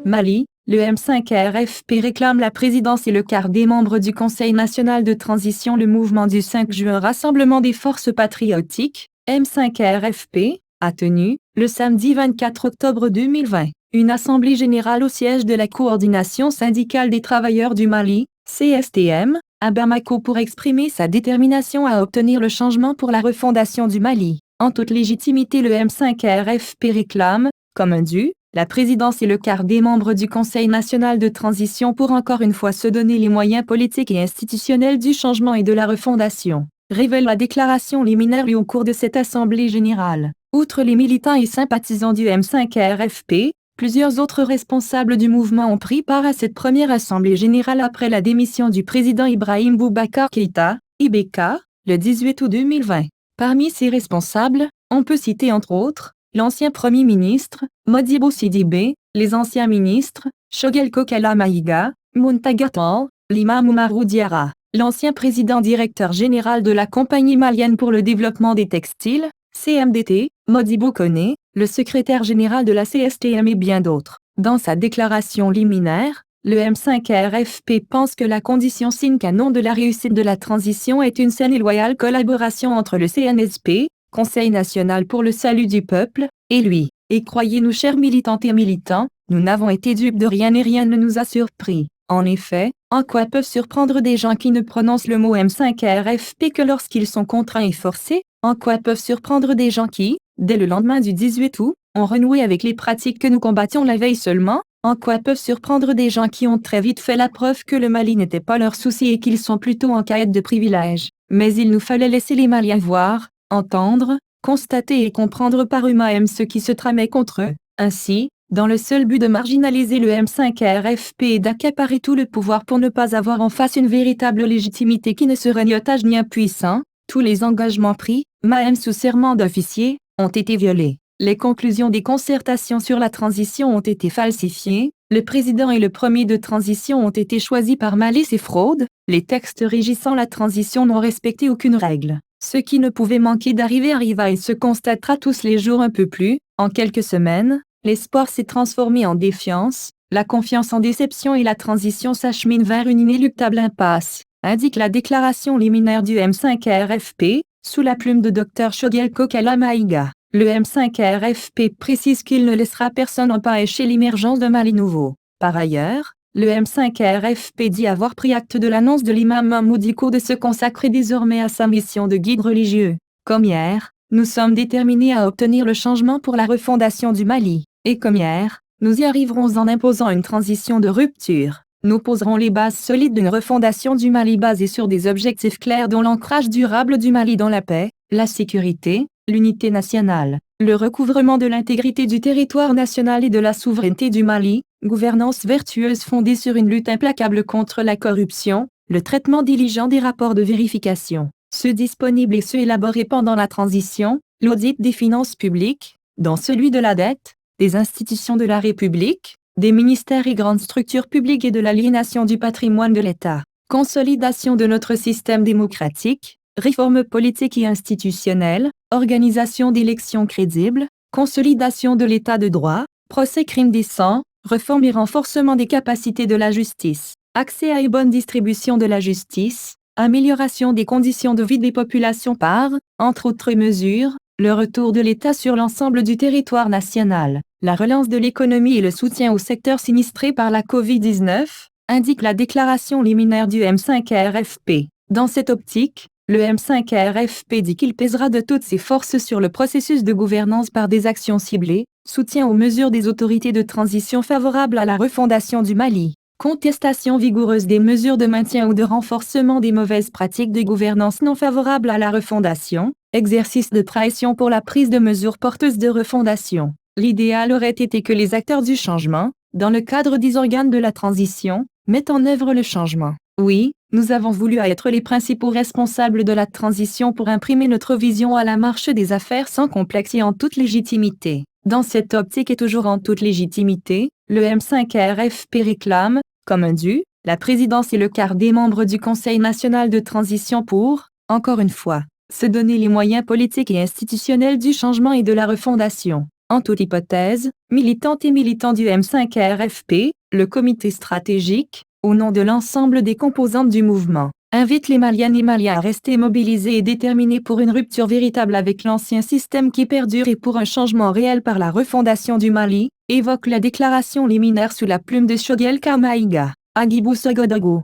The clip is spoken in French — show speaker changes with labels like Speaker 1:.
Speaker 1: Mali, le M5 RFP réclame la présidence et le quart des membres du Conseil national de transition. Le mouvement du 5 juin Rassemblement des forces patriotiques, M5 RFP, a tenu, le samedi 24 octobre 2020, une assemblée générale au siège de la Coordination syndicale des travailleurs du Mali, CSTM, à Bamako pour exprimer sa détermination à obtenir le changement pour la refondation du Mali. En toute légitimité, le M5 RFP réclame, comme un dû, la présidence et le quart des membres du Conseil national de transition pour encore une fois se donner les moyens politiques et institutionnels du changement et de la refondation, révèle la déclaration liminaire lue au cours de cette assemblée générale. Outre les militants et sympathisants du M5 RFP, plusieurs autres responsables du mouvement ont pris part à cette première assemblée générale après la démission du président Ibrahim Boubacar Keïta, IBK, le 18 août 2020. Parmi ces responsables, on peut citer entre autres, l'ancien Premier ministre, Modibo Sidibé, les anciens ministres, Choguel Kokala Maïga, Muntaga Tall, l'imam Oumarou Diarra, l'ancien président directeur général de la Compagnie malienne pour le développement des textiles, CMDT, Modibo Koné, le secrétaire général de la CSTM et bien d'autres. Dans sa déclaration liminaire, le M5 RFP pense que la condition sine qua non de la réussite de la transition est une saine et loyale collaboration entre le CNSP, Conseil national pour le salut du peuple, et lui. Et croyez-nous, chers militantes et militants, nous n'avons été dupes de rien et rien ne nous a surpris. En effet, en quoi peuvent surprendre des gens qui ne prononcent le mot M5 RFP que lorsqu'ils sont contraints et forcés? En quoi peuvent surprendre des gens qui, dès le lendemain du 18 août, ont renoué avec les pratiques que nous combattions la veille seulement? En quoi peuvent surprendre des gens qui ont très vite fait la preuve que le Mali n'était pas leur souci et qu'ils sont plutôt en quête de privilèges? Mais il nous fallait laisser les Maliens voir, entendre, constater et comprendre par eux-mêmes ce qui se tramait contre eux. Ainsi, dans le seul but de marginaliser le M5 RFP et d'accaparer tout le pouvoir pour ne pas avoir en face une véritable légitimité qui ne serait ni otage ni impuissant, tous les engagements pris, même sous serment d'officier, ont été violés. Les conclusions des concertations sur la transition ont été falsifiées, le président et le premier de transition ont été choisis par malice et fraude, les textes régissant la transition n'ont respecté aucune règle. Ce qui ne pouvait manquer d'arriver arriva et se constatera tous les jours un peu plus. En quelques semaines, l'espoir s'est transformé en défiance, la confiance en déception et la transition s'achemine vers une inéluctable impasse, indique la déclaration liminaire du M5 RFP, sous la plume de Dr Choguel Kokala Maïga. Le M5 RFP précise qu'il ne laissera personne empêcher l'émergence d'un Mali nouveau. Par ailleurs, le M5 RFP dit avoir pris acte de l'annonce de l'imam Mahmoud Dicko de se consacrer désormais à sa mission de guide religieux. Comme hier, nous sommes déterminés à obtenir le changement pour la refondation du Mali. Et comme hier, nous y arriverons en imposant une transition de rupture. Nous poserons les bases solides d'une refondation du Mali basée sur des objectifs clairs dont l'ancrage durable du Mali dans la paix, la sécurité, l'unité nationale, le recouvrement de l'intégrité du territoire national et de la souveraineté du Mali, gouvernance vertueuse fondée sur une lutte implacable contre la corruption, le traitement diligent des rapports de vérification, ceux disponibles et ceux élaborés pendant la transition, l'audit des finances publiques, dont celui de la dette, des institutions de la République, des ministères et grandes structures publiques et de l'aliénation du patrimoine de l'État, consolidation de notre système démocratique, réformes politiques et institutionnelles, organisation d'élections crédibles, consolidation de l'état de droit, procès crimes décents, réforme et renforcement des capacités de la justice, accès à une bonne distribution de la justice, amélioration des conditions de vie des populations par, entre autres mesures, le retour de l'État sur l'ensemble du territoire national, la relance de l'économie et le soutien au secteur sinistré par la Covid-19, indique la déclaration liminaire du M5 RFP. Dans cette optique, le M5 RFP dit qu'il pèsera de toutes ses forces sur le processus de gouvernance par des actions ciblées, soutien aux mesures des autorités de transition favorables à la refondation du Mali, contestation vigoureuse des mesures de maintien ou de renforcement des mauvaises pratiques de gouvernance non favorables à la refondation, exercice de pression pour la prise de mesures porteuses de refondation. L'idéal aurait été que les acteurs du changement, dans le cadre des organes de la transition, mettent en œuvre le changement. Oui, nous avons voulu être les principaux responsables de la transition pour imprimer notre vision à la marche des affaires sans complexe et en toute légitimité. Dans cette optique et toujours en toute légitimité, le M5 RFP réclame, comme un dû, la présidence et le quart des membres du Conseil national de transition pour, encore une fois, se donner les moyens politiques et institutionnels du changement et de la refondation. En toute hypothèse, militantes et militants du M5RFP, le comité stratégique, au nom de l'ensemble des composantes du mouvement, invite les Maliennes et Maliens à rester mobilisés et déterminés pour une rupture véritable avec l'ancien système qui perdure et pour un changement réel par la refondation du Mali, évoque la déclaration liminaire sous la plume de Choguel Kamaïga, Agibou Sogodogo.